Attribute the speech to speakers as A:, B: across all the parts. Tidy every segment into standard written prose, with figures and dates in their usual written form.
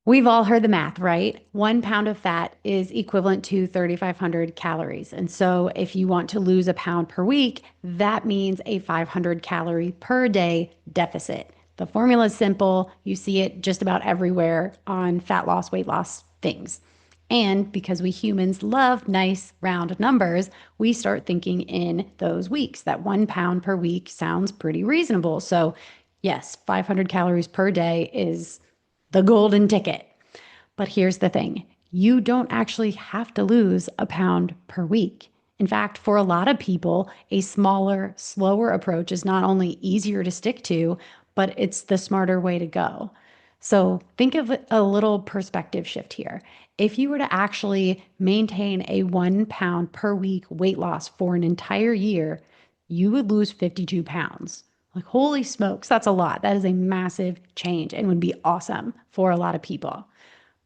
A: We've all heard the math, right? 1 pound of fat is equivalent to 3,500 calories. And so if you want to lose a pound per week, that means a 500 calorie per day deficit. The formula is simple. You see it just about everywhere on fat loss, weight loss things. And because we humans love nice round numbers, we start thinking in those weeks. That 1 pound per week sounds pretty reasonable. So, yes, 500 calories per day is the golden ticket. But here's the thing, you don't actually have to lose a pound per week. In fact, for a lot of people, a smaller, slower approach is not only easier to stick to, but it's the smarter way to go. So think of a little perspective shift here. If you were to actually maintain a 1 pound per week weight loss for an entire year, you would lose 52 pounds. Like, holy smokes, that's a lot. That is a massive change and would be awesome for a lot of people.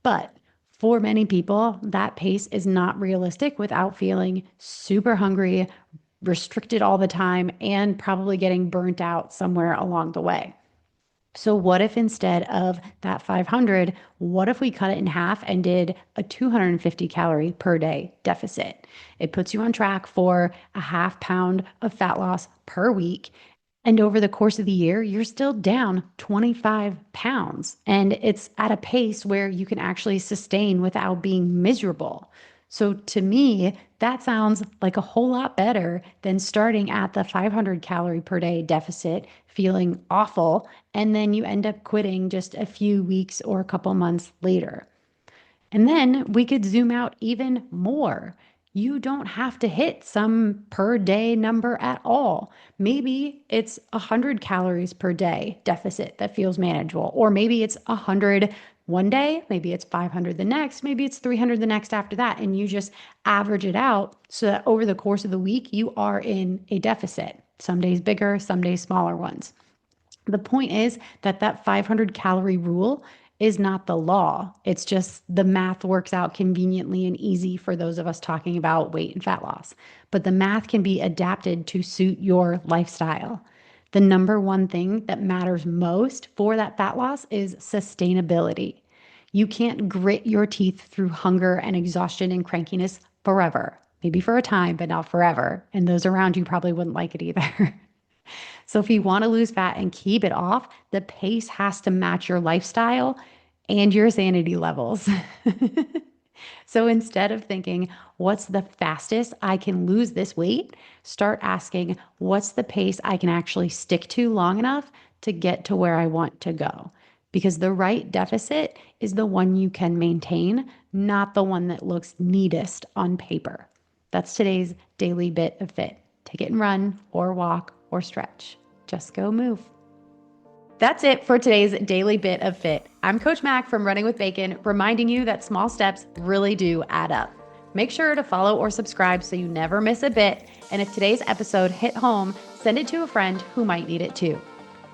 A: But for many people, that pace is not realistic without feeling super hungry, restricted all the time, and probably getting burnt out somewhere along the way. So, what if instead of that 500, what if we cut it in half and did a 250 calorie per day deficit? It puts you on track for a half pound of fat loss per week. And over the course of the year, you're still down 25 pounds. And it's at a pace where you can actually sustain without being miserable. So to me, that sounds like a whole lot better than starting at the 500 calorie per day deficit, feeling awful, and then you end up quitting just a few weeks or a couple months later. And then we could zoom out even more. You don't have to hit some per day number at all. Maybe it's 100 calories per day deficit that feels manageable, or maybe it's 100 one day, maybe it's 500 the next, maybe it's 300 the next after that. And you just average it out so that over the course of the week, you are in a deficit. Some days bigger, some days smaller ones. The point is that that 500 calorie rule is not the law. It's just the math works out conveniently and easy for those of us talking about weight and fat loss. But the math can be adapted to suit your lifestyle. The number one thing that matters most for that fat loss is sustainability. You can't grit your teeth through hunger and exhaustion and crankiness forever. Maybe for a time, but not forever. And those around you probably wouldn't like it either. So if you want to lose fat and keep it off, the pace has to match your lifestyle and your sanity levels. So instead of thinking, what's the fastest I can lose this weight? Start asking, what's the pace I can actually stick to long enough to get to where I want to go? Because the right deficit is the one you can maintain, not the one that looks neatest on paper. That's today's daily bit of fit. Take it and run or walk or stretch. Just go move. That's it for today's daily bit of fit. I'm Coach Mack from Running with Bacon, reminding you that small steps really do add up. Make sure to follow or subscribe so you never miss a bit. And if today's episode hit home, send it to a friend who might need it too.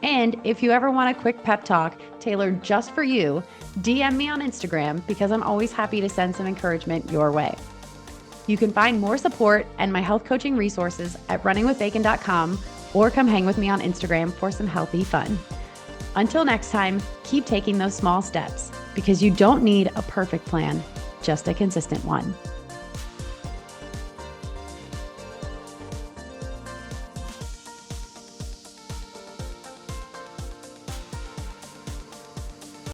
A: And if you ever want a quick pep talk tailored just for you, DM me on Instagram because I'm always happy to send some encouragement your way. You can find more support and my health coaching resources at runningwithbacon.com or come hang with me on Instagram for some healthy fun. Until next time, keep taking those small steps because you don't need a perfect plan, just a consistent one.